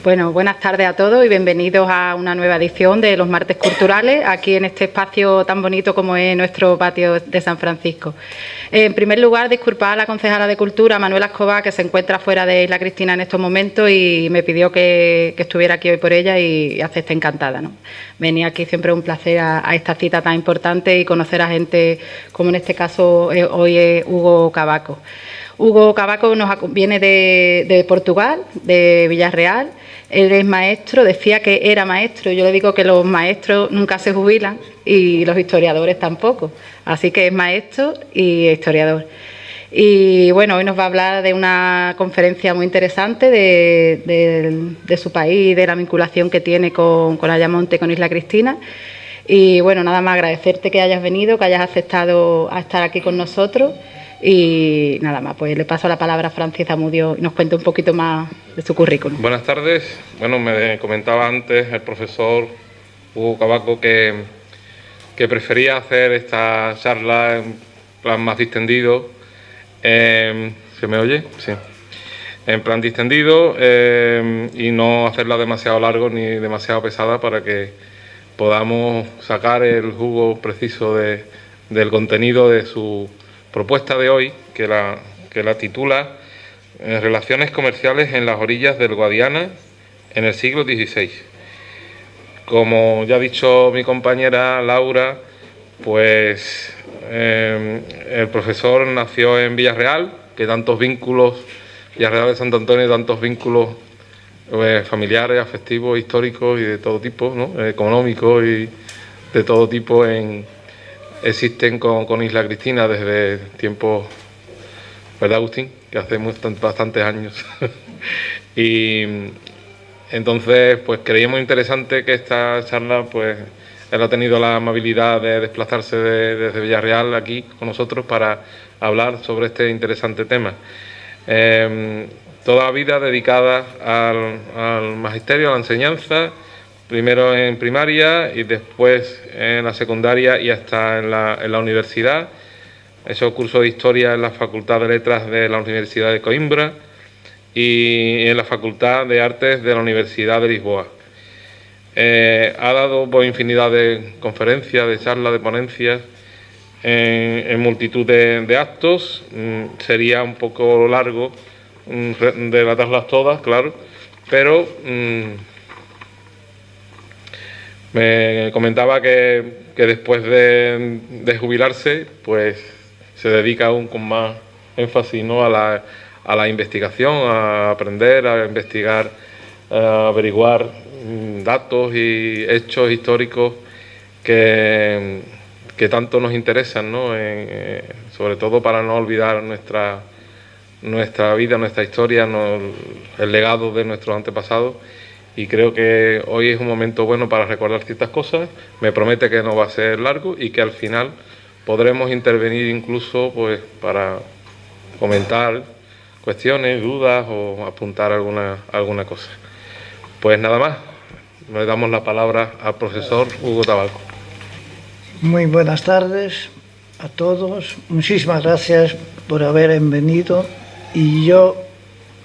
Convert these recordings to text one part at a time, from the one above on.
Bueno, buenas tardes a todos y bienvenidos a una nueva edición de los Martes Culturales, aquí en este espacio tan bonito como es nuestro patio de San Francisco. En primer lugar, disculpad a la concejala de Cultura, Manuela Escobar, que se encuentra fuera de Isla Cristina en estos momentos y me pidió que estuviera aquí hoy por ella y acepté encantada, ¿no? Venir aquí siempre es un placer a esta cita tan importante y conocer a gente como en este caso hoy es Hugo Cavaco. Hugo Cavaco viene de Portugal, de Villarreal. Él es maestro, decía que era maestro. Yo le digo que los maestros nunca se jubilan y los historiadores tampoco. Así que es maestro y historiador. Y bueno, hoy nos va a hablar de una conferencia muy interesante de su país, de la vinculación que tiene con Ayamonte, con Isla Cristina. Y bueno, nada más agradecerte que hayas venido, que hayas aceptado a estar aquí con nosotros. Y nada más, pues le paso la palabra a Francis Zamudio y nos cuenta un poquito más de su currículum. Buenas tardes. Bueno, me comentaba antes el profesor Hugo Cavaco que prefería hacer esta charla en plan más distendido. ¿Se me oye? Sí. En plan distendido y no hacerla demasiado largo ni demasiado pesada para que podamos sacar el jugo preciso del contenido de su propuesta de hoy, que la titula Relaciones comerciales en las orillas del Guadiana en el siglo XVI. Como ya ha dicho mi compañera Laura, pues el profesor nació en Villarreal, que tantos vínculos, Villarreal de Santo Antonio, tantos vínculos familiares, afectivos, históricos y de todo tipo, ¿no? Económicos y de todo tipo existen con Isla Cristina desde tiempos, ¿verdad, Agustín? Que hace bastantes años. Y entonces, pues creíamos interesante que esta charla, pues él ha tenido la amabilidad de desplazarse desde Villarreal aquí con nosotros para hablar sobre este interesante tema. Toda la vida dedicada al magisterio, a la enseñanza, primero en primaria y después en la secundaria y hasta en la universidad. He hecho curso de Historia en la Facultad de Letras de la Universidad de Coimbra y en la Facultad de Artes de la Universidad de Lisboa. Ha dado pues, infinidad de conferencias, de charlas, de ponencias en multitud de actos. Sería un poco largo relatarlas todas, claro, pero me comentaba que después de jubilarse, pues se dedica aún con más énfasis, ¿no? a la investigación, a aprender, a investigar, a averiguar datos y hechos históricos que tanto nos interesan, ¿no? Sobre todo para no olvidar nuestra vida, nuestra historia, el legado de nuestros antepasados. Y creo que hoy es un momento bueno para recordar ciertas cosas. Me promete que no va a ser largo y que al final podremos intervenir incluso pues para comentar cuestiones, dudas o apuntar alguna cosa. Pues nada más, le damos la palabra al profesor Hugo Cavaco. Muy buenas tardes a todos. Muchísimas gracias por haber venido. Y yo,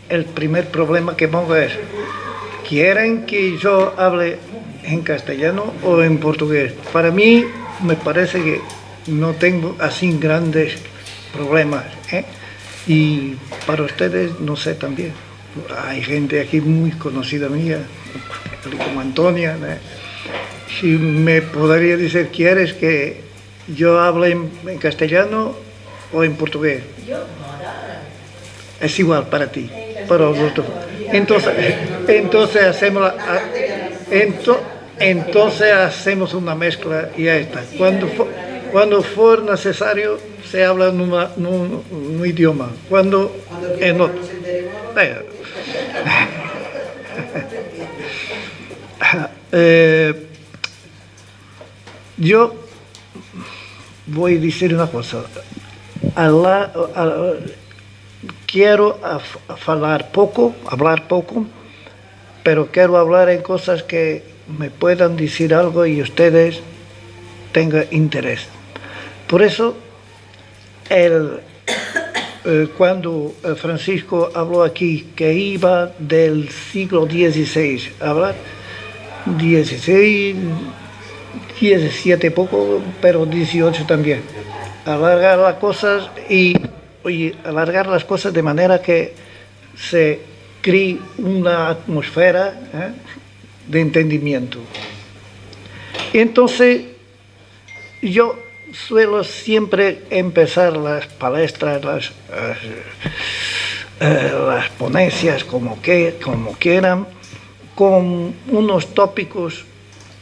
el primer problema que pongo es: ¿quieren que yo hable en castellano o en portugués? Para mí me parece que no tengo así grandes problemas, ¿eh? Y para ustedes no sé también. Hay gente aquí muy conocida mía, como Antonia, ¿eh? Si me podría decir, ¿quieres que yo hable en castellano o en portugués? Es igual para ti, para los dos. Entonces hacemos una mezcla y ya está. Cuando for necesario se habla en un idioma, cuando en otro. Yo voy a decir una cosa. Quiero hablar poco, pero quiero hablar en cosas que me puedan decir algo y ustedes tengan interés. Por eso, cuando Francisco habló aquí que iba del siglo XVI, hablar 16, 17 poco, pero 18 también. Alargar las cosas y alargar las cosas de manera que se cree una atmósfera de entendimiento. Entonces, yo suelo siempre empezar las palestras, las ponencias, como quieran, con unos tópicos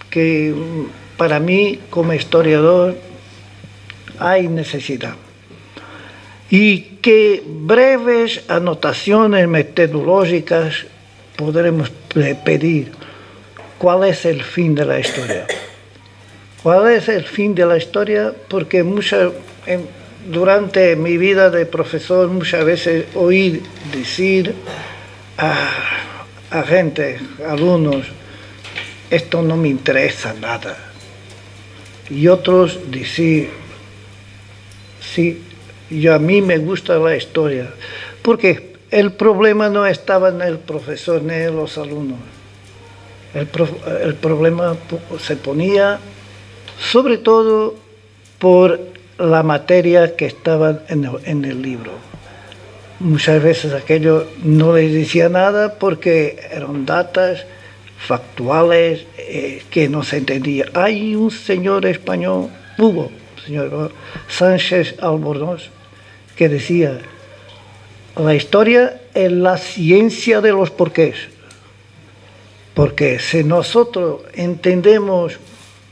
que para mí, como historiador, hay necesidad. Y que breves anotaciones metodológicas podremos pedir. ¿Cuál es el fin de la historia? ¿Cuál es el fin de la historia? Porque durante mi vida de profesor muchas veces oí decir a gente, alumnos, esto no me interesa nada. Y otros decir, sí, a mí me gusta la historia. Porque el problema no estaba en el profesor ni en los alumnos. El problema se ponía sobre todo por la materia que estaba en el libro. Muchas veces aquello no les decía nada porque eran datas factuales que no se entendía. Hay un señor español, señor Sánchez Albornoz, que decía, la historia es la ciencia de los porqués. Porque si nosotros entendemos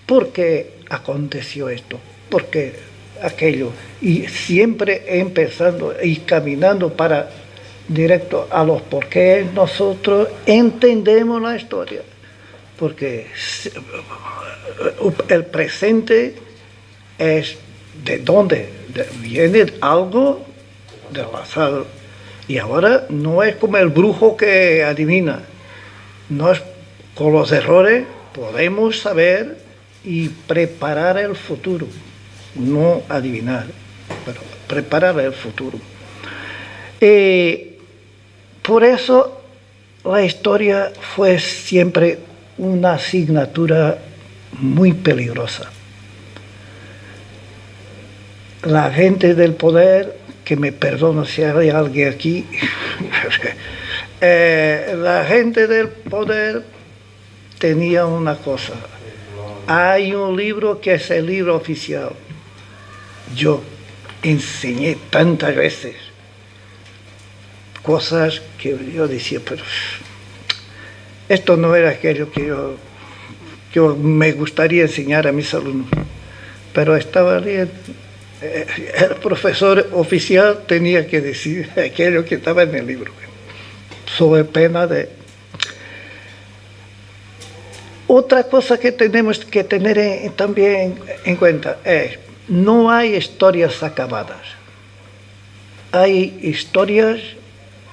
por qué aconteció esto, por qué aquello, y siempre empezando y caminando para directo a los porqués, nosotros entendemos la historia. Porque el presente es de dónde viene algo del pasado. Y ahora no es como el brujo que adivina. No es, con los errores podemos saber y preparar el futuro. No adivinar, pero preparar el futuro. Por eso la historia fue siempre una asignatura muy peligrosa. La gente del poder, que me perdona si hay alguien aquí, la gente del poder tenía una cosa. Hay un libro que es el libro oficial. Yo enseñé tantas veces cosas que yo decía, pero esto no era aquello que yo me gustaría enseñar a mis alumnos. Pero estaba bien. El profesor oficial tenía que decir aquello que estaba en el libro, sobre pena de... Otra cosa que tenemos que tener también en cuenta es, no hay historias acabadas. Hay historias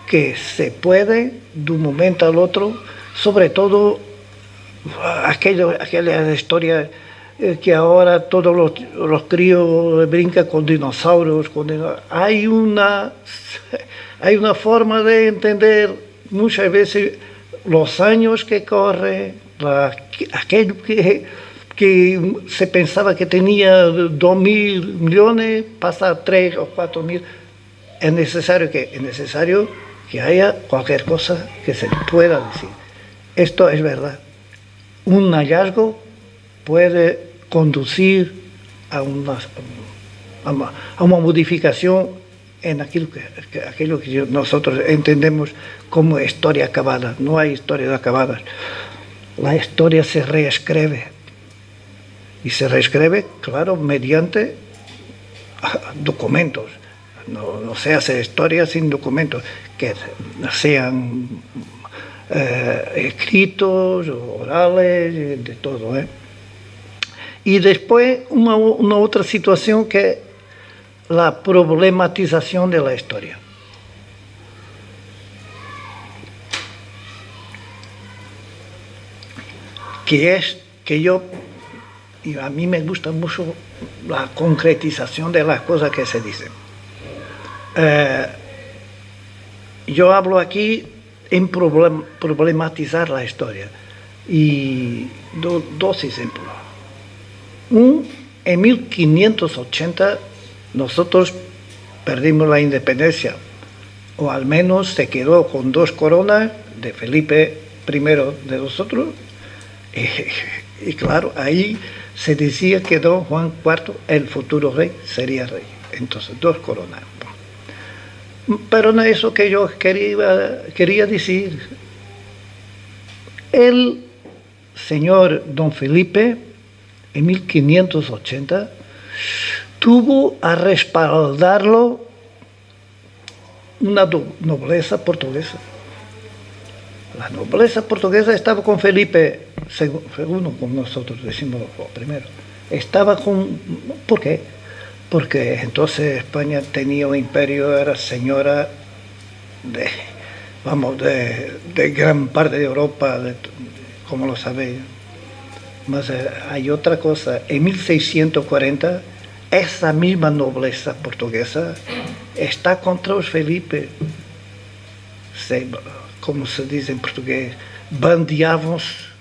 que se pueden, de un momento al otro, sobre todo aquellas historias que ahora todos los críos brincan con dinosaurios. Hay una forma de entender muchas veces los años que corren, aquello que se pensaba que tenía 2.000 millones, pasa a 3 o 4.000. Es necesario que haya cualquier cosa que se pueda decir. Esto es verdad. Un hallazgo puede conducir a una modificación en aquello que nosotros entendemos como historia acabada. No hay historias acabadas. La historia se reescribe. Y se reescribe, claro, mediante documentos. No se hace historia sin documentos, que sean escritos, orales, de todo. Y después una otra situación que es la problematización de la historia. Que es que y a mí me gusta mucho la concretización de las cosas que se dicen. Yo hablo aquí en problematizar la historia y dos ejemplos. En 1580 nosotros perdimos la independencia, o al menos se quedó con 2 coronas de Felipe I de nosotros, y claro, ahí se decía que don Juan IV, el futuro rey, sería rey. Entonces, 2 coronas. Pero no es eso que yo quería decir. El señor don Felipe, en 1580, tuvo a respaldarlo una nobleza portuguesa. La nobleza portuguesa estaba con Felipe II, como nosotros decimos primero. Estaba con... ¿Por qué? Porque entonces España tenía un imperio, era señora de gran parte de Europa, como lo sabéis. Mas hay otra cosa. En 1640, esa misma nobleza portuguesa está contra los Felipe. Como se diz em português, bandeavam-se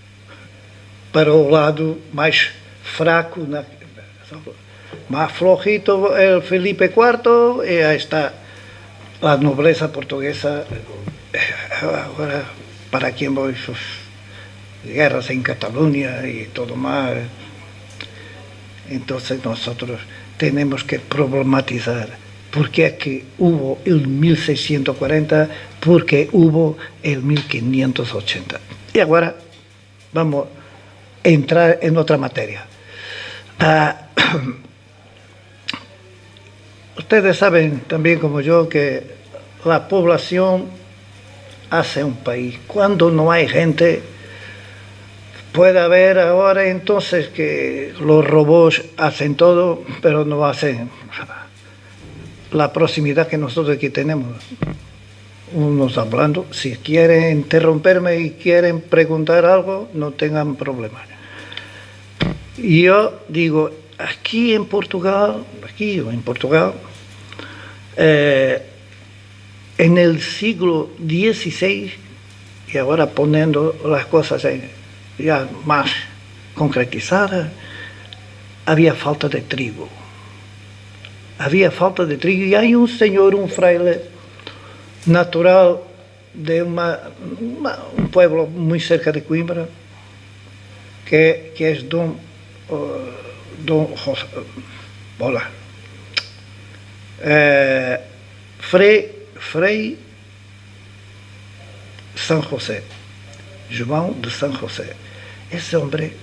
para o lado mais fraco, más flojito el Felipe IV, y ahí está la nobleza portuguesa. Ahora, para quien voy, guerras en Cataluña y todo más. Entonces nosotros tenemos que problematizar por qué es que hubo el 1640, por qué hubo el 1580. Y ahora vamos a entrar en otra materia. Ustedes saben también como yo que la población hace un país. Cuando no hay gente, puede haber ahora entonces que los robots hacen todo, pero no hacen la proximidad que nosotros aquí tenemos. Unos hablando, si quieren interrumperme y quieren preguntar algo, no tengan problema. Y yo digo, aquí en Portugal, en el siglo XVI, y ahora poniendo las cosas ya más concretizadas, había falta de trigo. Había falta de trigo y hay un señor, un fraile natural de un pueblo muy cerca de Coimbra, que es don José, Frei San José, João de San José. Ese hombre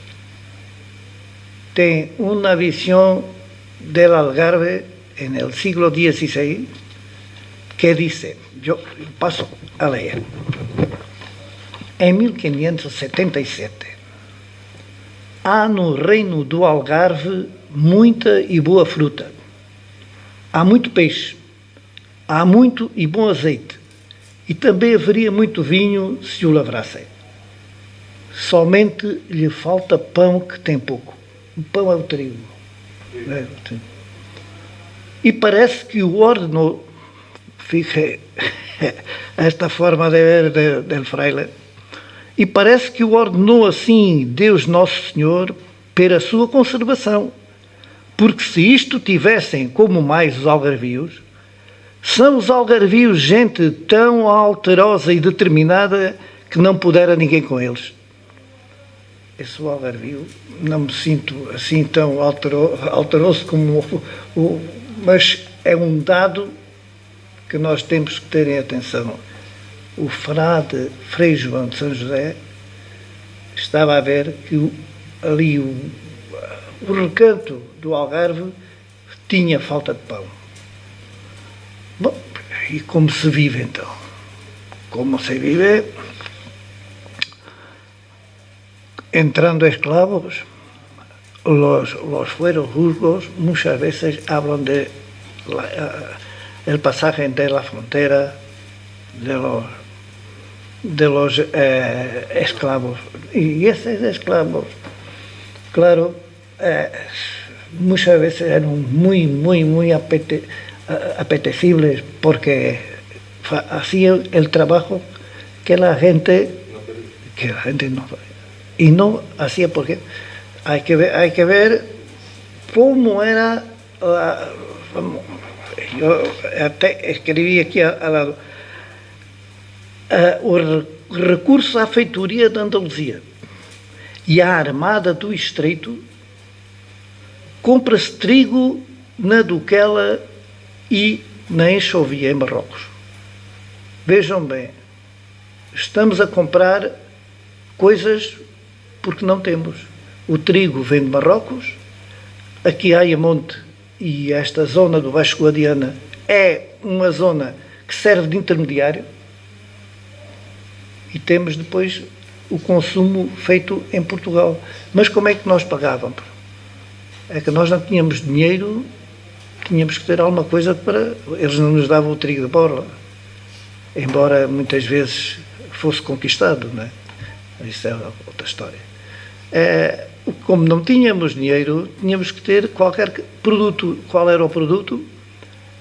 tiene una visión del Algarve en el siglo XVI que dice, yo paso a leer, em 1577, há no reino do Algarve muita e boa fruta, há muito peixe, há muito e bom azeite, e também haveria muito vinho se o lavrassem. Somente lhe falta pão que tem pouco. O pão é o trigo. E parece que o ordenou, fije esta forma de ver del fraile, e parece que o ordenou assim Deus Nosso Senhor para a sua conservação, porque se isto tivessem como mais os algarvios, são os algarvios gente tão alterosa e determinada que não pudera ninguém com eles. Esse algarvio, não me sinto assim tão alteroso como mas é um dado que nós temos que ter em atenção. O frade Frei João de São José estava a ver que ali o recanto do Algarve tinha falta de pão. Bom, e como se vive então? Como se vive? Entrando esclavos, los fueros juzgos muchas veces hablan de el pasaje de la frontera de los esclavos. Y esos esclavos, claro, muchas veces eran muy apetecibles porque hacían el trabajo que la gente no, y no hacía, porque hay que ver cómo era. Yo até escrevi aqui ao lado o recurso à feitoria de Andaluzia e à armada do Estreito. Compra-se trigo na Duquela e na Enxovia, em Marrocos. Vejam bem, estamos a comprar coisas porque não temos. O trigo vem de Marrocos, aqui há Ayamonte e esta zona do Baixo Guadiana é uma zona que serve de intermediário, e temos depois o consumo feito em Portugal. Mas como é que nós pagávamos? É que nós não tínhamos dinheiro, tínhamos que ter alguma coisa para... Eles não nos davam o trigo de borla, embora muitas vezes fosse conquistado, não é? Isso é outra história. Como não tínhamos dinheiro, tínhamos que ter qualquer produto. Qual era o produto?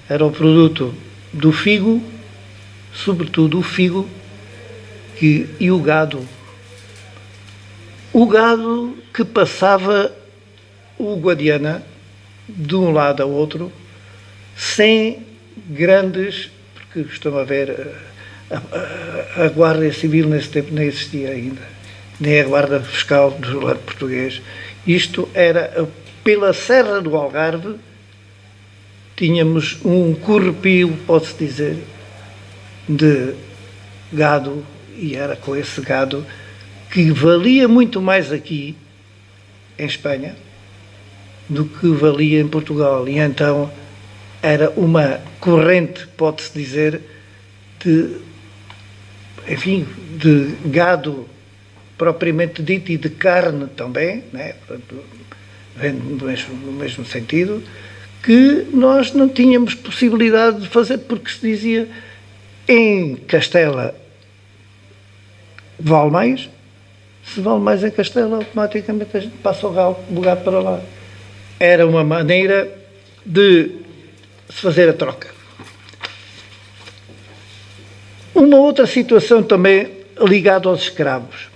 Era o produto do figo, sobretudo o figo e o gado. O gado que passava o Guadiana de um lado ao outro, sem grandes, porque estão a ver, a Guarda Civil nesse tempo nem existia ainda, nem a Guarda Fiscal do lado português. Isto era pela Serra do Algarve, tínhamos um corrupio, pode-se dizer, de gado, e era com esse gado que valia muito mais aqui em Espanha do que valia em Portugal, e então era uma corrente, pode-se dizer, de gado propriamente dito e de carne também, né? Vem no mesmo sentido, que nós não tínhamos possibilidade de fazer, porque se dizia em Castela vale mais, se vale mais em Castela, automaticamente a gente passa o gado para lá. Era uma maneira de se fazer a troca. Uma outra situação também ligada aos escravos.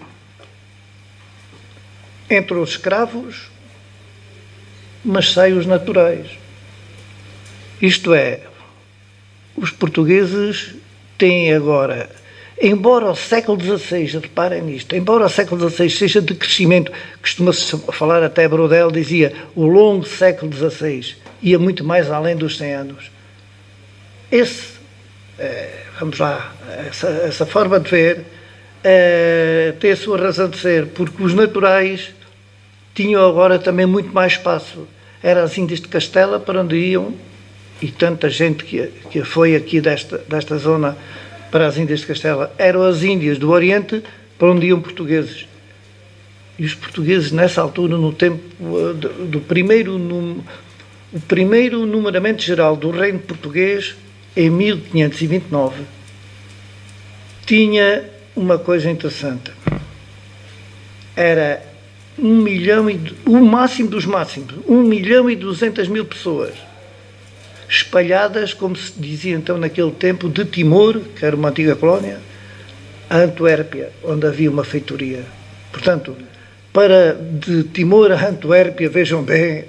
Entre os escravos, mas saem os naturais. Isto é, os portugueses têm agora, embora o século XVI, reparem nisto, embora o século XVI seja de crescimento, costuma-se falar, até Brodel dizia, o longo século XVI, ia muito mais além dos 100 anos. Vamos lá, essa forma de ver tem a sua razão de ser, porque os naturais tinham agora também muito mais espaço. Eram as Índias de Castela, para onde iam, e tanta gente que foi aqui desta zona para as Índias de Castela, eram as Índias do Oriente, para onde iam portugueses. E os portugueses, nessa altura, no tempo do primeiro numeramento geral do Reino Português, em 1529, tinha uma coisa interessante. Era 1 milhão o máximo dos máximos, 1.200.000 pessoas, espalhadas, como se dizia então naquele tempo, de Timor, que era uma antiga colónia, a Antuérpia, onde havia uma feitoria. Portanto, de Timor a Antuérpia, vejam bem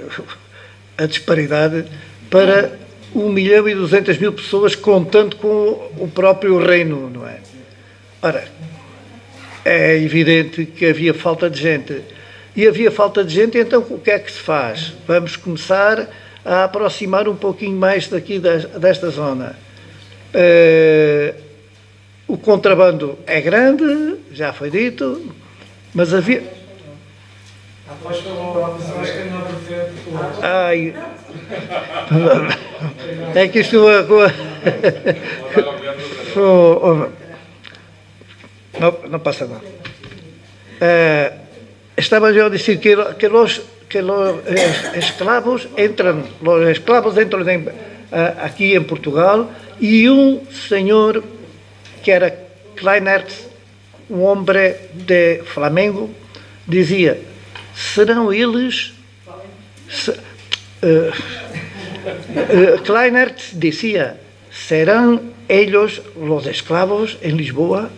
a disparidade, para 1.200.000 pessoas, contando com o próprio reino, não é? Ora, é evidente que havia falta de gente. E havia falta de gente, então o que é que se faz? Vamos começar a aproximar um pouquinho mais daqui desta zona. O contrabando é grande, já foi dito, mas havia... Ai... É que isto... Não passa nada. Estava eu a dizer que los esclavos entram aqui em Portugal, e um senhor que era Kleinertz, um homem de Flamengo, dizia: serão eles Kleinert decía, serán ellos los esclavos en Lisboa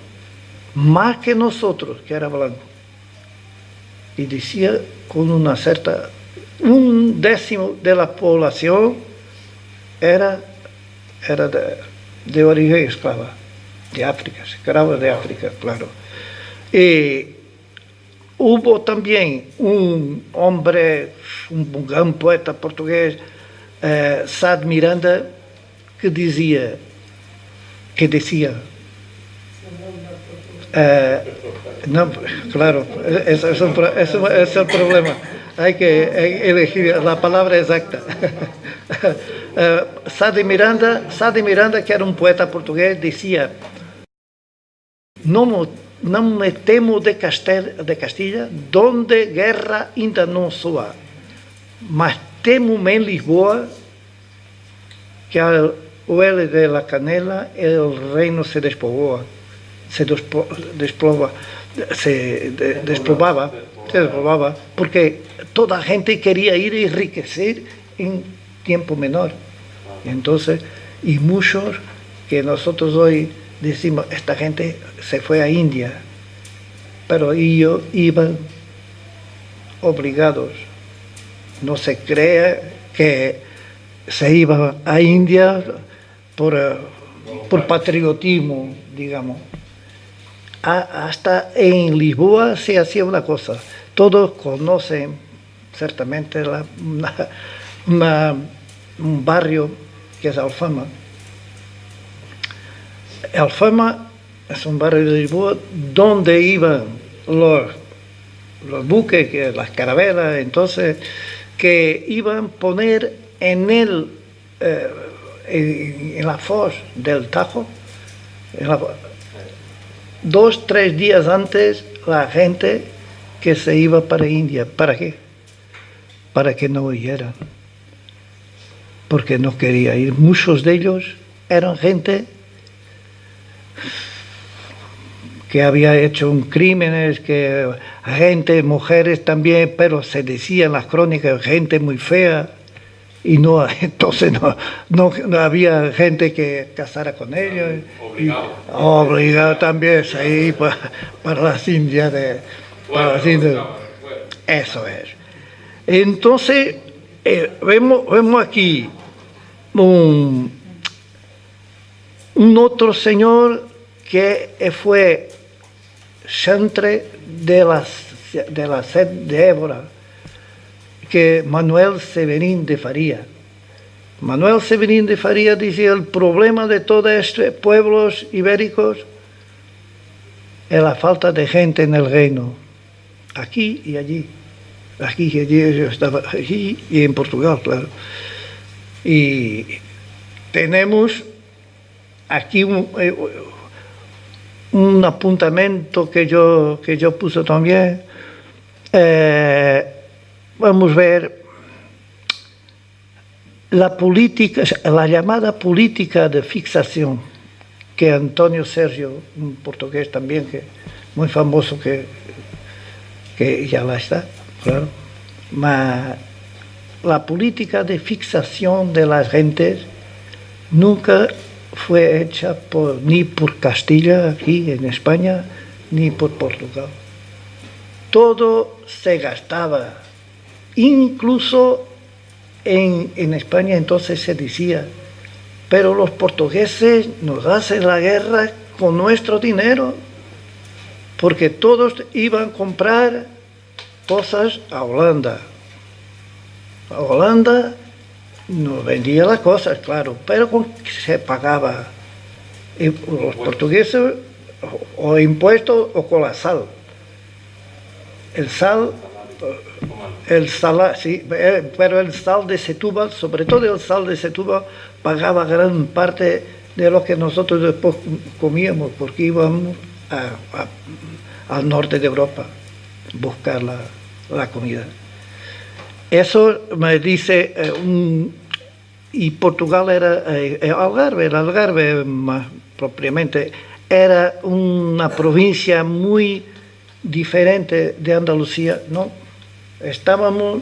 más que nosotros, que era blanco. Y decía con una cierta, 1/10 de la población era de origen esclava, de África, esclavos de África, claro. Y hubo también un hombre, un gran poeta portugués, Sá de Miranda, que decía, no, claro, ese es el problema. Hay que elegir la palabra exacta. Sá de Miranda, que era un poeta portugués, decía: não me temo de Castilla, donde guerra ainda não soa, mas temo-me em Lisboa, que al huele de la canela el reino se despovoa, se despoblaba, porque toda gente quería ir a enriquecer en tiempo menor. Entonces, y muchos que nosotros hoy decimos, esta gente se fue a India, pero ellos iban obligados. No se crea que se iba a India por patriotismo, digamos. Hasta en Lisboa se hacía una cosa. Todos conocen ciertamente un barrio que es Alfama. Alfama es un barrio de Lisboa donde iban los buques, las carabelas, entonces, que iban a poner en la foz del Tajo, 2-3 días antes, la gente que se iba para India. ¿Para qué? Para que no huyeran. Porque no quería ir. Muchos de ellos eran gente que había hecho crímenes, mujeres también, pero se decía en las crónicas, gente muy fea, y entonces no había gente que casara con ellos. Obligado también a ir para las Indias. Eso es. Entonces, vemos aquí un otro señor que fue chantre de la sed de Évora, que Manuel Severín de Faría. Manuel Severín de Faría decía: el problema de todos estos pueblos ibéricos es la falta de gente en el reino, aquí y allí. Aquí y allí, yo estaba aquí y en Portugal, claro. Y tenemos aquí un apuntamento que yo puse también. Vamos a ver la llamada política de fixación, que Antonio Sergio, un portugués también, que muy famoso, que ya la está, claro. La política de fixación de las gentes nunca fue hecha ni por Castilla, aquí en España, ni por Portugal. Todo se gastaba. Incluso en España entonces se decía: pero los portugueses nos hacen la guerra con nuestro dinero, porque todos iban a comprar cosas a Holanda. A Holanda nos vendía las cosas, claro, pero se pagaba. Y los portugueses o impuestos o con la sal. El sal, sí, pero el sal de Setúbal, sobre todo el sal de Setúbal, pagaba gran parte de lo que nosotros después comíamos, porque íbamos al norte de Europa a buscar la comida. Eso me dice, y Portugal era Algarve más propiamente, era una provincia muy diferente de Andalucía, ¿no? Estábamos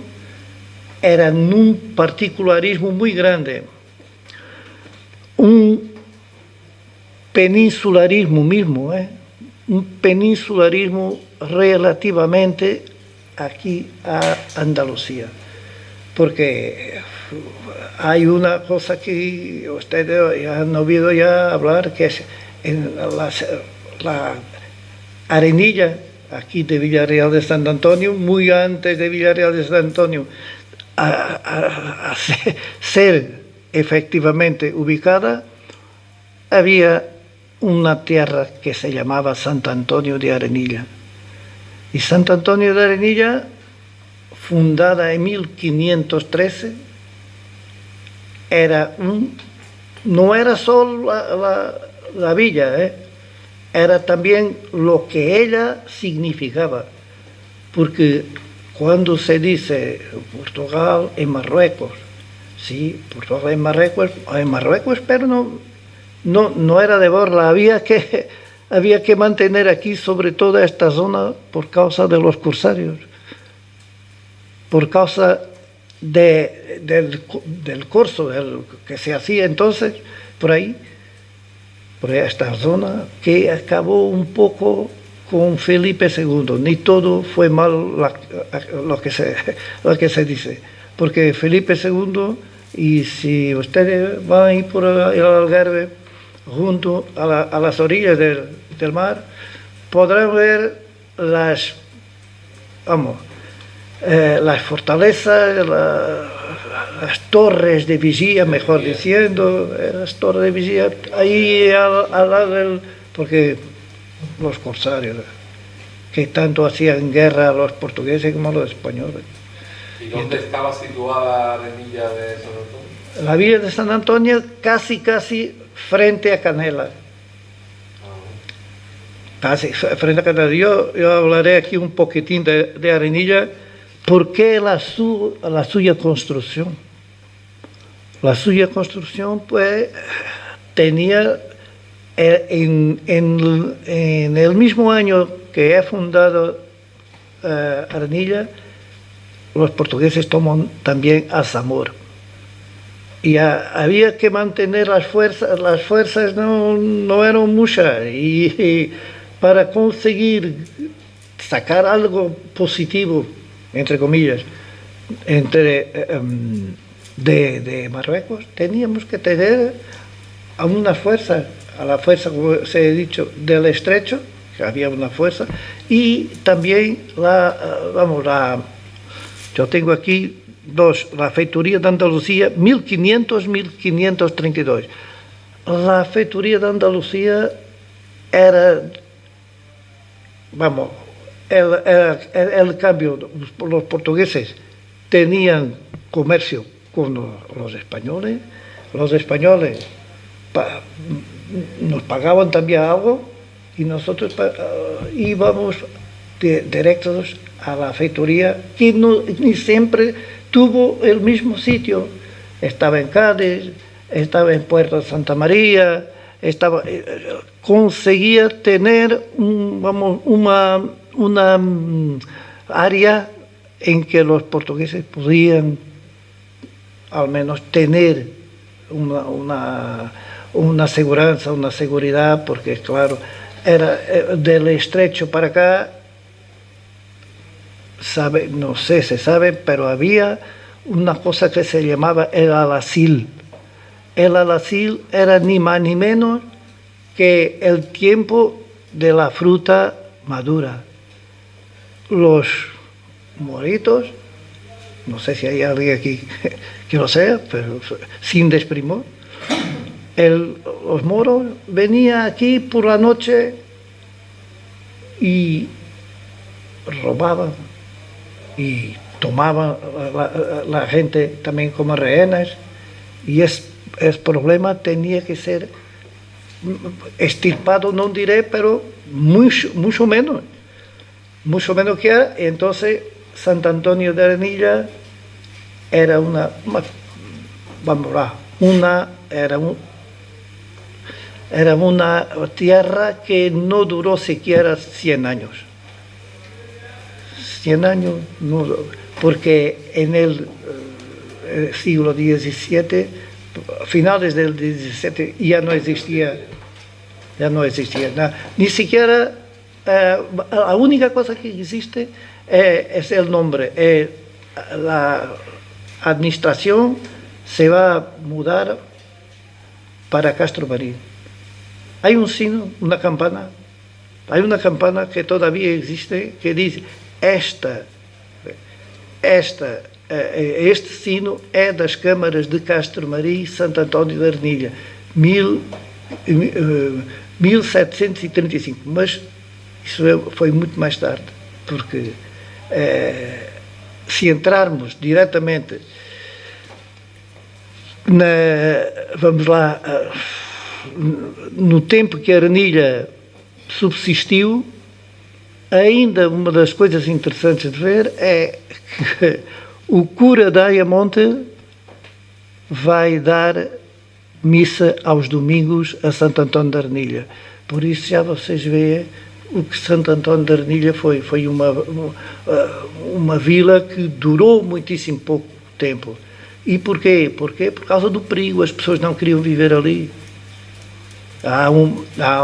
eran un particularismo muy grande, un peninsularismo mismo, un peninsularismo relativamente aquí a Andalucía, porque hay una cosa que ustedes han oído ya hablar, que es en la Arenilla, aquí de Villarreal de Sant Antonio, muy antes de Villarreal de Sant Antonio, a ser efectivamente ubicada, había una tierra que se llamaba Sant Antonio de Arenilla. Y Sant Antonio de Arenilla, fundada en 1513, no era solo la villa, era también lo que ella significaba. Porque cuando se dice Portugal en Marruecos, sí, Portugal en Marruecos, pero no era de borla, había que mantener aquí sobre toda esta zona por causa de los corsarios, por causa del corso que se hacía entonces por ahí, por esta zona, que acabó un poco con Felipe II. Ni todo fue mal lo que se dice, porque Felipe II, y si ustedes van a ir por el Algarve, junto a las orillas del mar, podrán ver las fortalezas, las torres de vigía, mejor diciendo, las torres de vigía, ahí al lado porque los corsarios, que tanto hacían guerra a los portugueses como a los españoles. ¿Y dónde estaba situada la Villa de San Antonio? La Villa de San Antonio casi frente a Canela. Casi frente a Canela. Yo hablaré aquí un poquitín de Arenilla. ¿Por qué la suya construcción? La suya construcción, pues, tenía en el mismo año que he fundado Arenilla, los portugueses toman también a Zamora. Y había que mantener las fuerzas no eran muchas, y para conseguir sacar algo positivo, entre comillas, de Marruecos, teníamos que tener a la fuerza, como se ha dicho, del estrecho, que había una fuerza, y también yo tengo aquí la feitoría de Andalucía, 1500-1532. La feitoría de Andalucía era, el cambio. Los portugueses tenían comercio con los españoles nos pagaban también algo, y nosotros íbamos directos a la feitoría, que ni siempre tuvo el mismo sitio. Estaba en Cádiz, estaba en Puerto de Santa María, conseguía tener una área en que los portugueses podían al menos tener una seguridad, porque claro, era del estrecho para acá, no sé si saben, pero había una cosa que se llamaba el alacil. El alacil era ni más ni menos que el tiempo de la fruta madura. Los moritos, no sé si hay alguien aquí que lo sea, pero sin desprimor, los moros venían aquí por la noche y robaban y tomaban la gente también como rehenes, y el problema tenía que ser extirpado, no diré, pero mucho menos que era. Entonces Sant Antonio de Arenilla era era una tierra que no duró siquiera 100 años. 100 años, no, porque en el siglo XVII, finales del XVII, ya no existía nada. Ni siquiera, la única cosa que existe es el nombre. La administración se va a mudar para Castro Marín. Hay un signo, una campana, que todavía existe, que dice, este sino é das câmaras de Castro Marim e Santo António da Arnilha, 1735, mas isso foi muito mais tarde, porque se entrarmos diretamente vamos lá, no tempo que a Arnilha subsistiu, ainda uma das coisas interessantes de ver é que o cura de Ayamonte vai dar missa aos domingos a Santo António da Arnilha. Por isso já vocês veem o que Santo António da Arnilha foi. Foi uma vila que durou muitíssimo pouco tempo. E porquê? Porquê? Por causa do perigo. As pessoas não queriam viver ali. Há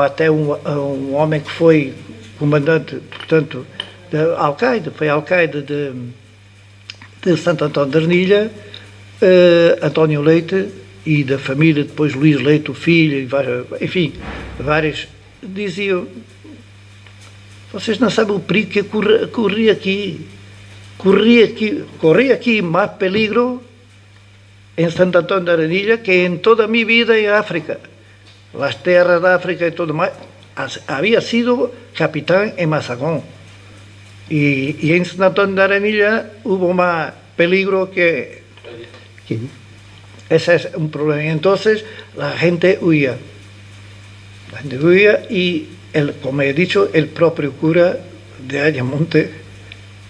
até um homem que foi comandante, portanto, da Alcaide, foi alcaide de Santo António da Arnilha, António Leite, e da família, depois Luís Leite, o filho, enfim, vários, diziam, vocês não sabem o perigo que corria aqui, mais peligro em Santo António da Arnilha que em toda a minha vida em África. Las terras da África e tudo mais. Había sido capitán en Mazagón y en San Antonio de Arnilha hubo más peligro que ese es un problema. Entonces la gente huía y como he dicho, el propio cura de Ayamonte,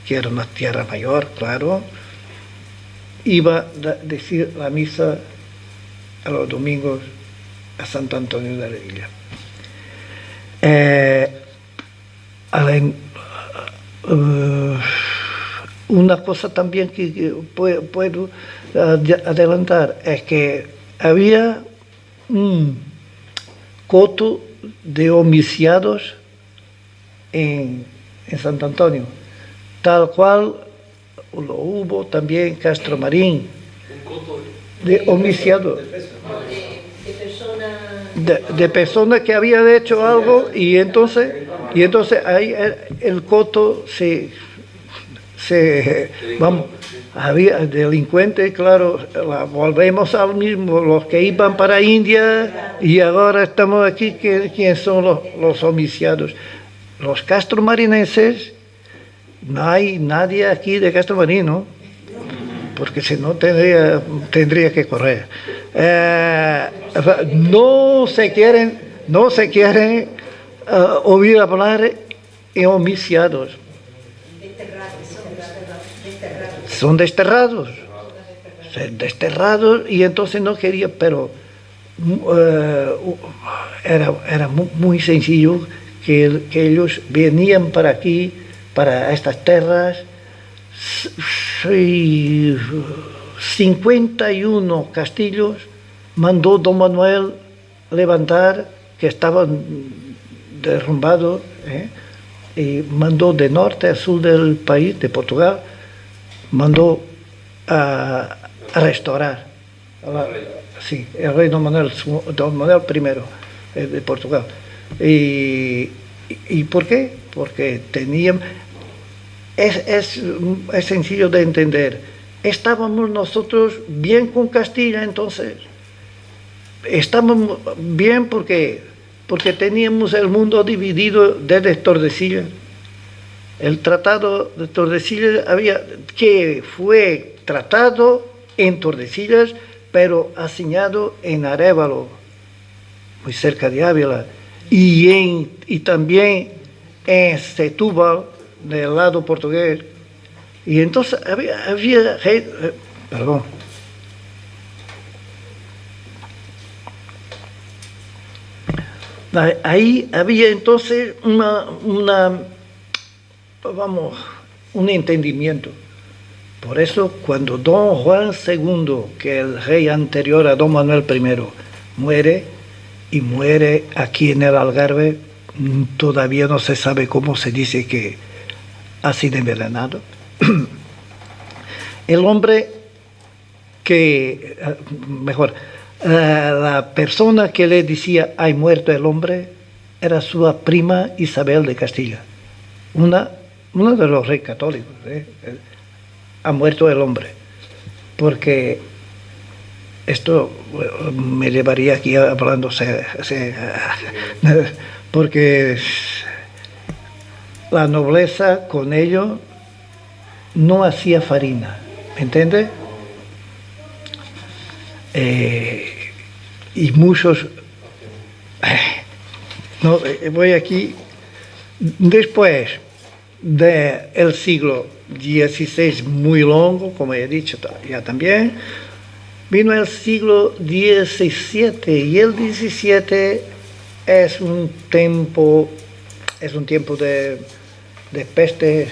que era una tierra mayor, claro, iba a decir la misa a los domingos a Santo Antonio de Arnilha. Una cosa también que puedo adelantar es que había un coto de homicidados en Santo Antonio, tal cual lo hubo también en Castro Marín, de homicidados. De personas que habían hecho algo y entonces ahí el coto vamos, había delincuentes, claro, volvemos al mismo, los que iban para India y ahora estamos aquí, ¿quiénes son los homicidados? Los castromarinenses, no hay nadie aquí de Castro Marín, ¿no? Porque si no tendría que correr. No se quieren oír hablar en homicidados. Son desterrados y entonces no quería, pero era muy sencillo que ellos venían para aquí, para estas tierras. 51 castillos mandó don Manuel levantar, que estaban derrumbados, y mandó de norte a sur del país, de Portugal, mandó a restaurar. Sí, el rey don Manuel I de Portugal. ¿Y por qué? Porque tenían... Es sencillo de entender. Estábamos nosotros bien con Castilla entonces. Estábamos bien porque teníamos el mundo dividido desde Tordesillas. El tratado de Tordesillas que fue tratado en Tordesillas, pero asignado en Arévalo, muy cerca de Ávila, y también en Setúbal, del lado portugués. Y entonces había gente, perdón. Ahí había entonces un entendimiento Por eso, cuando don Juan II, que el rey anterior a don Manuel I, muere, y muere aquí en el Algarve, todavía no se sabe cómo se dice que ha sido envenenado. El hombre que, mejor, la persona que le decía, hay muerto el hombre, era su prima Isabel de Castilla, una de los reyes católicos. Ha muerto el hombre, porque esto me llevaría aquí hablando, porque la nobleza con ello no hacía farina, ¿me entiende? Y muchos, no, voy aquí, después del siglo XVI muy longo, como he dicho ya también, vino el siglo XVII, y el XVII es un tiempo de peste,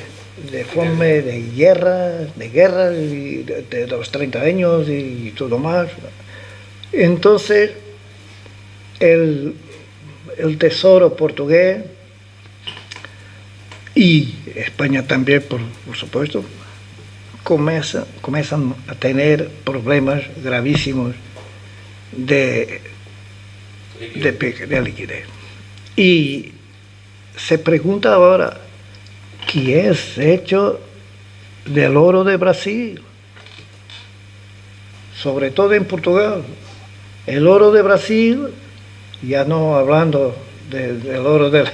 de fome, de guerra y de los 30 años y todo más. Entonces el tesoro portugués y España también, por supuesto, comienzan a tener problemas gravísimos de liquidez. Y se pregunta ahora, ¿qué es hecho del oro de Brasil? Sobre todo en Portugal. El oro de Brasil, ya no hablando del oro de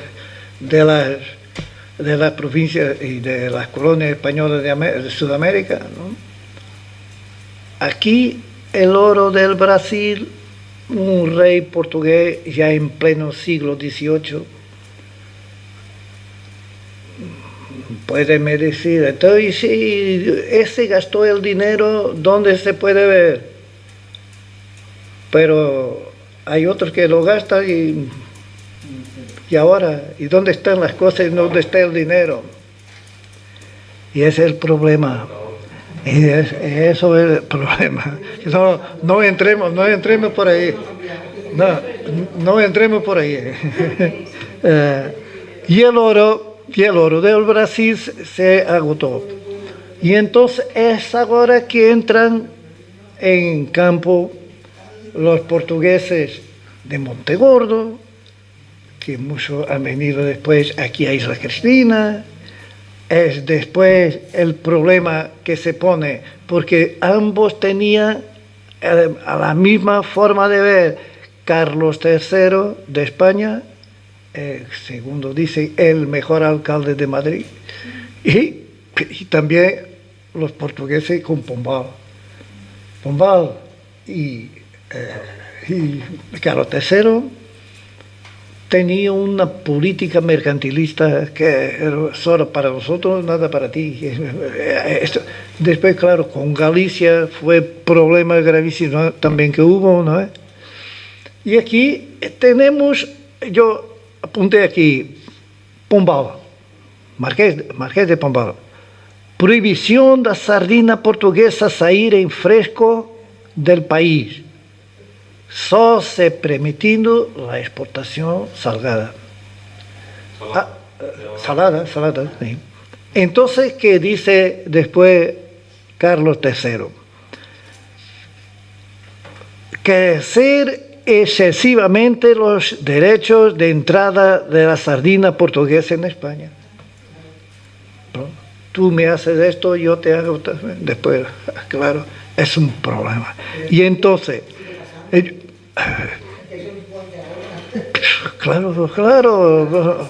las provincias y de las colonias españolas de Sudamérica, ¿no? Aquí el oro del Brasil, un rey portugués ya en pleno siglo XVIII, puede decir, entonces si ese gastó el dinero, ¿dónde se puede ver? Pero hay otros que lo gastan y ahora, ¿y dónde están las cosas y dónde está el dinero? Y ese es el problema. Y eso es el problema. No entremos por ahí. No entremos por ahí. Y el oro del Brasil se agotó. Y entonces es ahora que entran en campo los portugueses de Montegordo, que muchos han venido después aquí a Isla Cristina. Es después el problema que se pone, porque ambos tenían a la misma forma de ver. Carlos III de España, segundo dice, el mejor alcalde de Madrid, y también los portugueses con Pombal. Y Carlos III tenía una política mercantilista que era solo para nosotros, nada para ti. Después, claro, con Galicia fue problema gravísimo también que hubo, ¿no? Y aquí tenemos, yo apunté aquí, Pombal, Marqués de Pombal. Prohibición da sardina portuguesa sair em fresco del país, só se permitiendo la exportación salgada. Salada, sí. Entonces, ¿qué dice después Carlos III? Crecer excesivamente los derechos de entrada de la sardina portuguesa en España. Tú me haces esto, yo te hago después. Claro, es un problema. Y entonces, claro,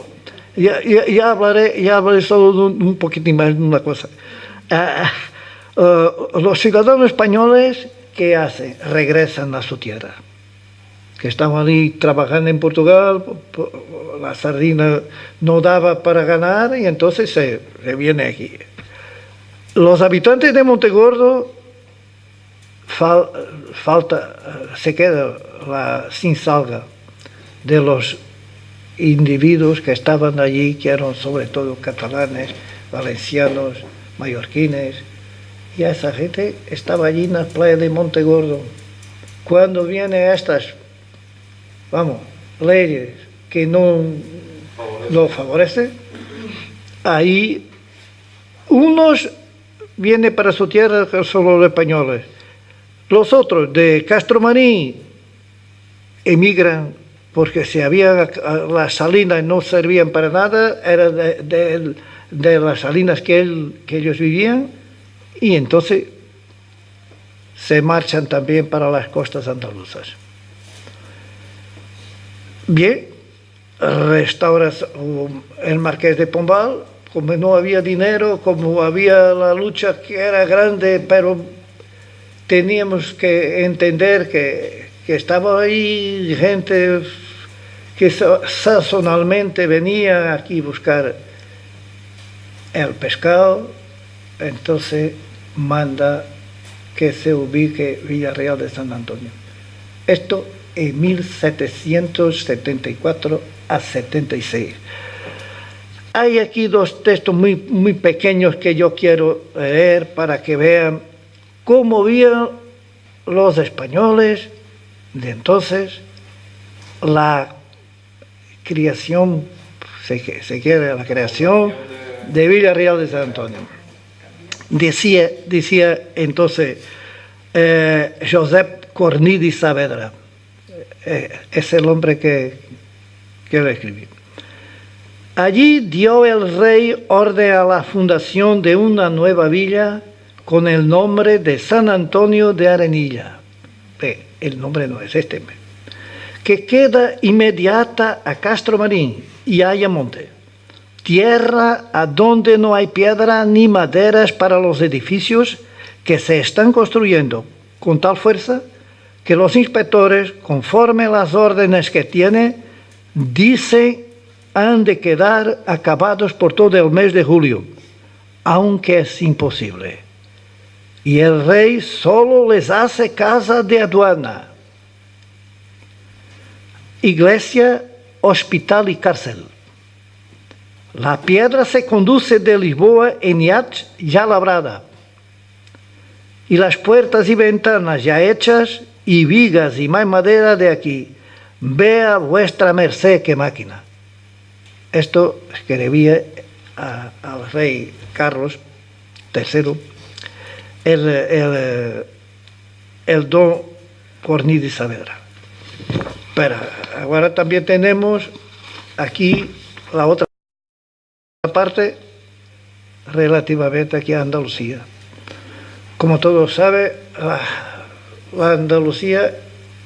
ya hablaré solo un poquitín más de una cosa. Los ciudadanos españoles, ¿qué hacen? Regresan a su tierra, que estaban ahí trabajando en Portugal, la sardina no daba para ganar y entonces se viene aquí. Los habitantes de Montegordo se queda la sinsalga de los individuos que estaban allí, que eran sobre todo catalanes, valencianos, mallorquines, Y esa gente estaba allí en la playa de Montegordo. Cuando vienen estas, vamos, leyes que no lo favorecen, ahí unos vienen para su tierra que son los españoles, los otros de Castromaní emigran porque las salinas no servían para nada, era de las salinas que ellos vivían, y entonces se marchan también para las costas andaluzas. Bien, restauras el Marqués de Pombal, como no había dinero, como había la lucha que era grande, pero teníamos que entender que estaba ahí gente que sazonalmente venía aquí a buscar el pescado, entonces manda que se ubique Villarreal de San Antonio. Esto en 1774 a 76. Hay aquí dos textos muy, muy pequeños que yo quiero leer para que vean cómo veían los españoles de entonces la creación, se quiere, la creación de Villarreal de San Antonio. Decía entonces Josep Cornidi Saavedra, es el hombre que lo escribió. Allí dio el rey orden a la fundación de una nueva villa con el nombre de San Antonio de Arenilla. El nombre no es este, que queda inmediata a Castromarín y Ayamonte, tierra a donde no hay piedra ni maderas para los edificios que se están construyendo con tal fuerza que los inspectores, conforme las órdenes que tiene, dicen han de quedar acabados por todo el mes de julio, aunque es imposible. Y el rey solo les hace casa de aduana, iglesia, hospital y cárcel. La piedra se conduce de Lisboa en yacht ya labrada, y las puertas y ventanas ya hechas, y vigas y más madera de aquí. Vea vuestra merced qué máquina. Esto escribía al rey Carlos III, el don Cornidi Saavedra. Pero ahora también tenemos aquí la otra parte relativamente aquí a Andalucía. Como todos saben, la Andalucía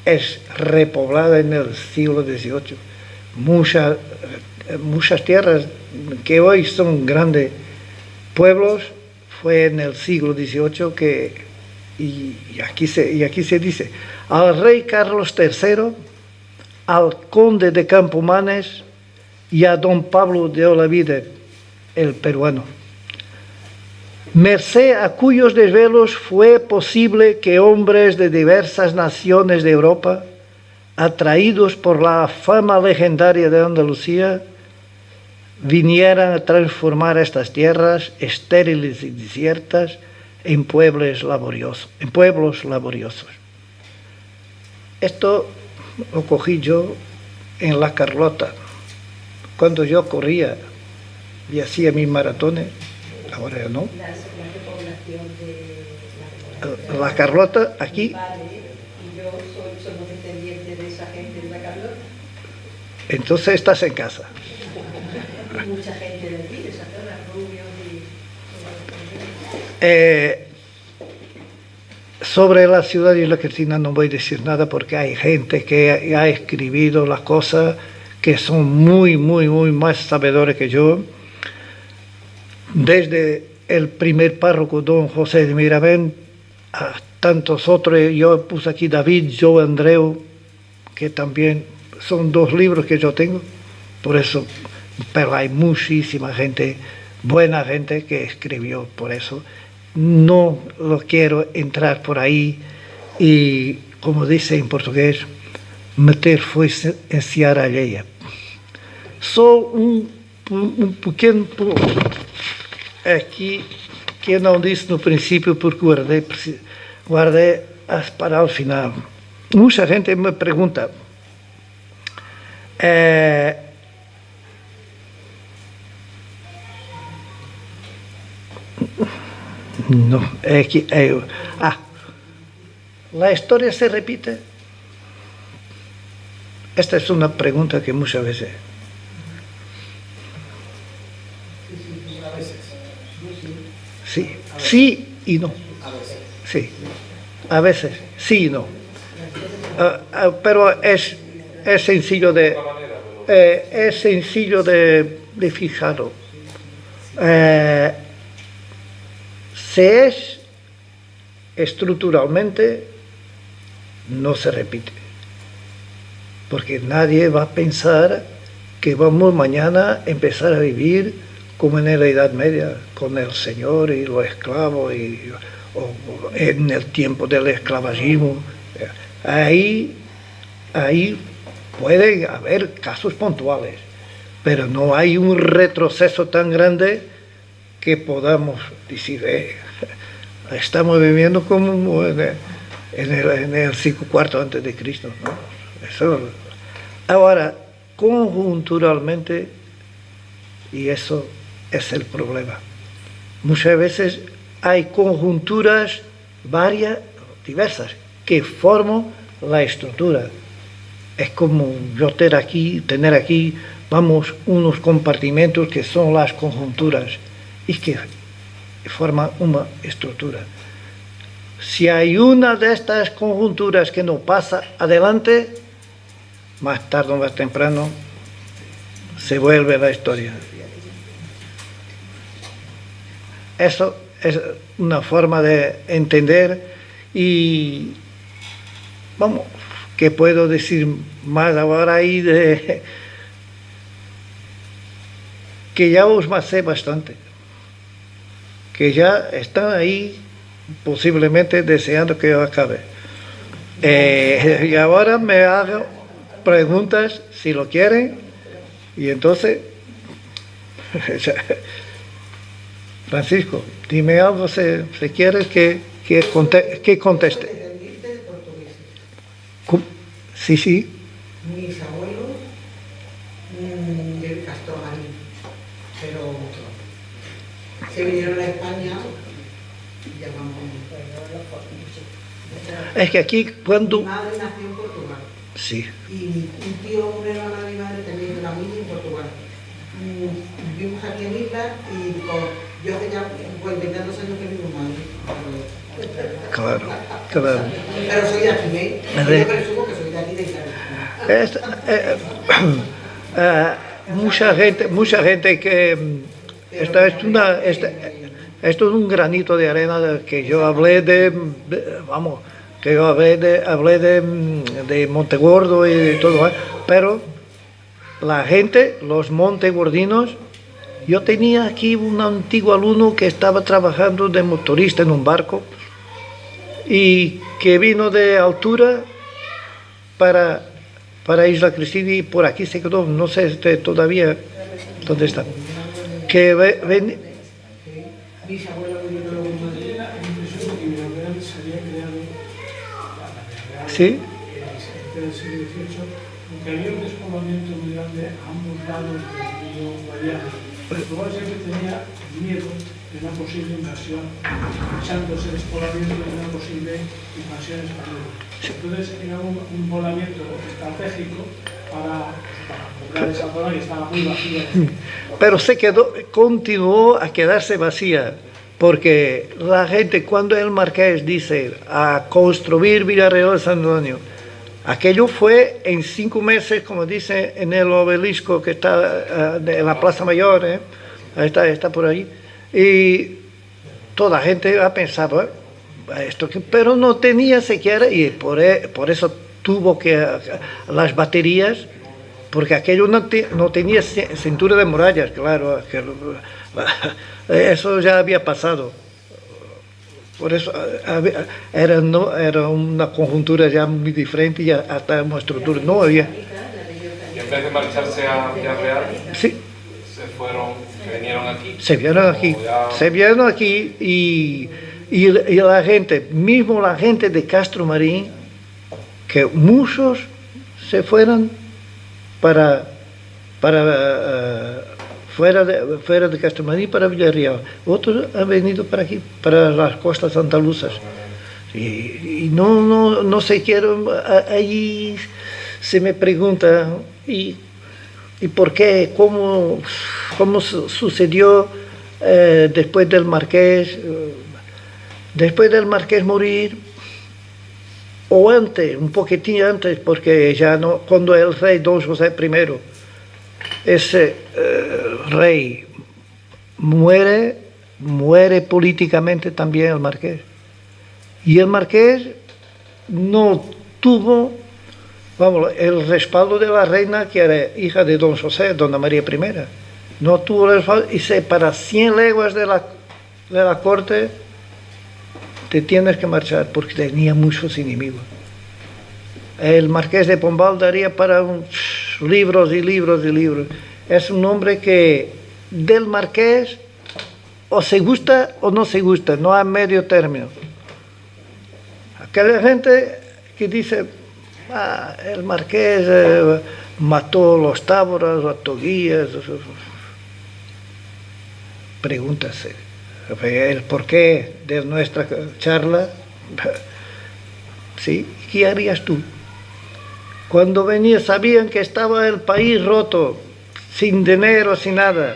es repoblada en el siglo XVIII. Muchas tierras que hoy son grandes pueblos fue en el siglo XVIII y aquí se dice al rey Carlos III, al conde de Campomanes y a don Pablo de Olavide, el peruano, merced a cuyos desvelos fue posible que hombres de diversas naciones de Europa, atraídos por la fama legendaria de Andalucía, vinieran a transformar estas tierras estériles y desiertas en pueblos laboriosos. Esto lo cogí yo en La Carlota, cuando yo corría y hacía mis maratones. Ahora ya no. La Carlota, aquí. Y yo somos descendientes de esa gente de La Carlota. Entonces estás en casa. Mucha gente de aquí, de esa zona, rubios y... Sobre la ciudad de Isla Cristina no voy a decir nada porque hay gente que ha escrito las cosas que son muy, muy, muy más sabedores que yo. Desde el primer párroco, don José de Miravent, a tantos otros, yo puse aquí David, yo, Andreu, que también son dos libros que yo tengo, por eso, pero hay muchísima gente, buena gente que escribió por eso. No lo quiero entrar por ahí y, como dice en portugués, meter foice en seara alheia. Só um pequeno aqui que eu não disse no princípio porque guardei para o final. Muita gente me pergunta, no, ¿la historia se repite? Esta es una pregunta que muchas veces. Sí, sí y no. Sí, a veces, sí y no. Pero es sencillo de fijarlo. Se es estructuralmente, no se repite. Porque nadie va a pensar que vamos mañana a empezar a vivir como en la Edad Media, con el Señor y los esclavos, o en el tiempo del esclavagismo. Ahí puede haber casos puntuales, pero no hay un retroceso tan grande que podamos decir, estamos viviendo como en el siglo IV antes de Cristo, ¿no? Eso. Ahora, conjunturalmente, y eso es el problema, muchas veces hay conjunturas diversas que forman la estructura. Es como yo tener aquí, vamos, unos compartimentos que son las conjunturas y que forman una estructura. Si hay una de estas conjunturas que no pasa adelante, más tarde o más temprano se vuelve la historia. Eso es una forma de entender y, vamos, ¿qué puedo decir más ahora ahí que ya os pasé bastante? Que ya están ahí posiblemente deseando que yo acabe. Y ahora me hago preguntas si lo quieren y entonces Francisco, dime algo si quieres que conteste. Sí. Mis abuelos del Castromarín, pero se vinieron a España y llamamos. Es que aquí cuando... Mi madre nació en Portugal. Sí. Y un tío, un hermano de mi madre también de la misma en Portugal. Vivimos aquí en Isla y yo hace ya 22 años que vivo en Madrid. Claro. Pero soy de aquí, ¿eh? Yo presumo que soy de aquí de Isla. Mucha gente que esto es un granito de arena que yo hablé de Montegordo y de todo, pero la gente, los montegordinos, yo tenía aquí un antiguo alumno que estaba trabajando de motorista en un barco y que vino de altura para Isla Cristina y por aquí se quedó, no sé todavía dónde está. Que Mis abuelos vinieron a Madrid, la impresión que mi abuela se había creado ¿sí? del siglo XVIII, aunque había un despoblamiento muy grande a ambos lados del río Guadiana. Portugal siempre tenía miedo de una posible invasión, echándose el despoblamiento de una posible invasión española. Entonces era un poblamiento estratégico para poblar esa zona que estaba muy vacía. Pero continuó a quedarse vacía, porque la gente, cuando el marqués dice a construir Villarreal de San Antonio, aquello fue en 5 meses, como dice en el obelisco que está en la Plaza Mayor, está por ahí, y toda la gente ha pensado, pero no tenía siquiera, y por eso tuvo que las baterías, porque aquello no tenía cintura de murallas, claro, eso ya había pasado. Por eso era una conjuntura ya muy diferente y hasta una estructura no había. Y en vez de marcharse a Villarreal, Sí. se vinieron Se vieron aquí y la gente, mismo la gente de Castro Marín, que muchos se fueron para fuera de Castro Marín, para Villarreal. Otros han venido para aquí, para las costas andaluzas. Y no se quieren, allí se me pregunta, ¿y por qué? ¿Cómo sucedió después del Marqués? Después del Marqués morir, o antes, un poquitín antes, porque ya no, cuando el rey Don José I, ese rey muere políticamente también el Marqués. Y el Marqués no tuvo, el respaldo de la reina, que era hija de Don José, Dona María I. No tuvo el respaldo, y para 100 leguas de la corte te tienes que marchar, porque tenía muchos enemigos. El Marqués de Pombal daría para libros y libros y libros. Es un hombre que del Marqués o se gusta o no se gusta, no hay medio término. Aquella gente que dice, el Marqués mató los táboras, a Toguías, pregúntase el porqué de nuestra charla. ¿Sí? ¿Qué harías tú? Cuando venía, sabían que estaba el país roto, sin dinero, sin nada.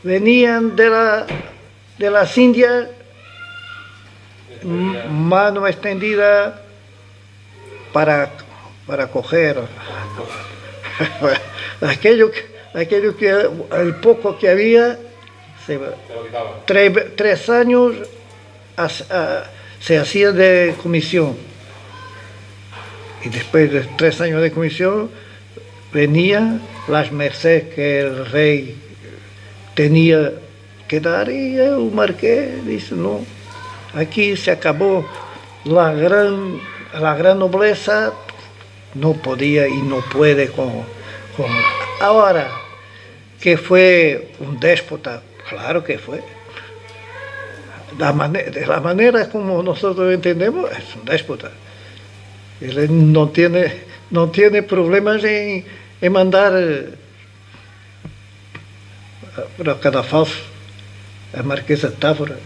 Venían de las Indias, mano extendida para coger aquello que el poco que había. 3 años se hacía de comisión, y después de 3 años de comisión venían las mercedes que el rey tenía que dar, y el Marqués dice, no, aquí se acabó la gran nobleza, no podía y no puede con ahora que fue un déspota. Claro que fue. De la manera como nosotros entendemos, es un déspota. Él no tiene problemas en mandar a Cadafalso, a Marquesa de Távora.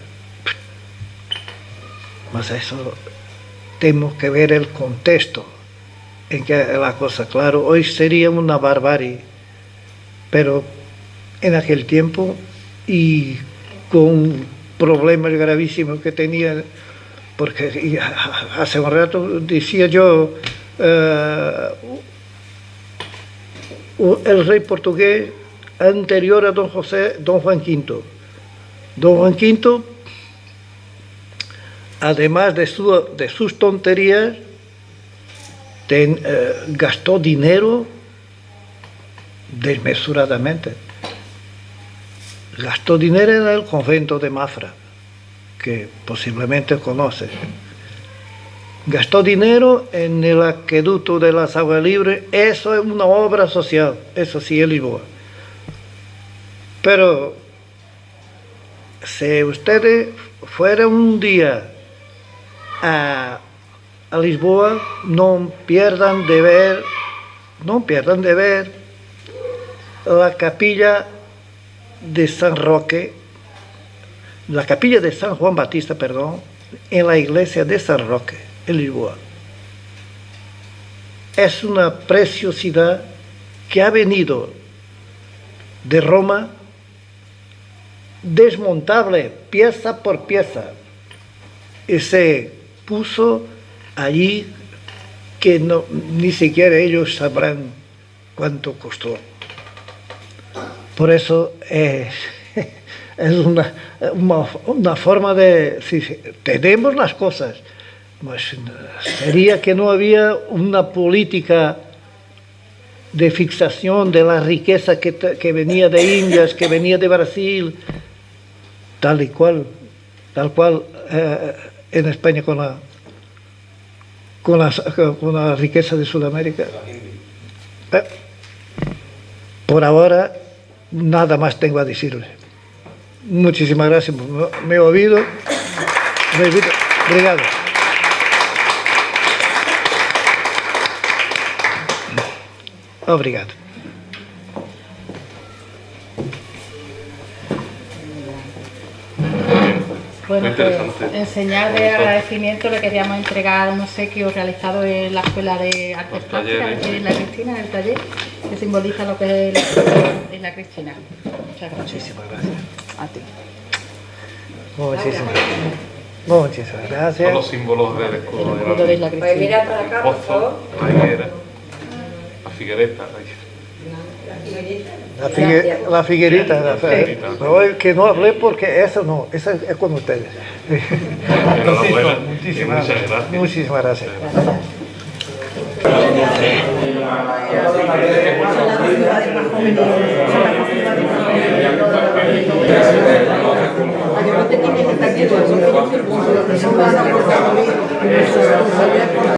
Mas eso tenemos que ver el contexto en que la cosa, claro, hoy sería una barbarie, pero en aquel tiempo, y con problemas gravísimos que tenía, porque hace un rato decía yo, el rey portugués anterior a Don José, Don Juan V. Don Juan V, además de sus tonterías, gastó dinero desmesuradamente. Gastó dinero en el convento de Mafra, que posiblemente conoce. Gastó dinero en el acueducto de las aguas libres. Eso es una obra social, eso sí es Lisboa. Pero si ustedes fueran un día a Lisboa, no pierdan de ver la capilla de San Roque, la capilla de San Juan Batista, perdón, en la iglesia de San Roque, en Lisboa. Es una preciosidad que ha venido de Roma, desmontable pieza por pieza, y se puso allí, que ni siquiera ellos sabrán cuánto costó. Por eso es una forma de... Si tenemos las cosas, pues sería que no había una política de fixación de la riqueza que venía de Indias, que venía de Brasil, tal cual en España con la riqueza de Sudamérica. Por ahora, nada más tengo a decirle. muchísimas gracias por me oído. Obrigado. Obrigado. Bueno, pues en señal de agradecimiento le queríamos entregar un obsequio realizado en la Escuela de Artes Plásticas de Isla Cristina, en el taller, que simboliza lo que es la Isla Cristina. Muchas gracias. Muchísimas gracias. A ti. Muchísimas gracias. Son los símbolos del escudo El escudo de Isla Cristina. Pues mira para acá, por favor. la higuera, la figuereta. La figuerita. No, que no hablé porque eso no, esa es con ustedes. Enhorabuena. Muchísimas gracias. Muchísimas gracias. Gracias.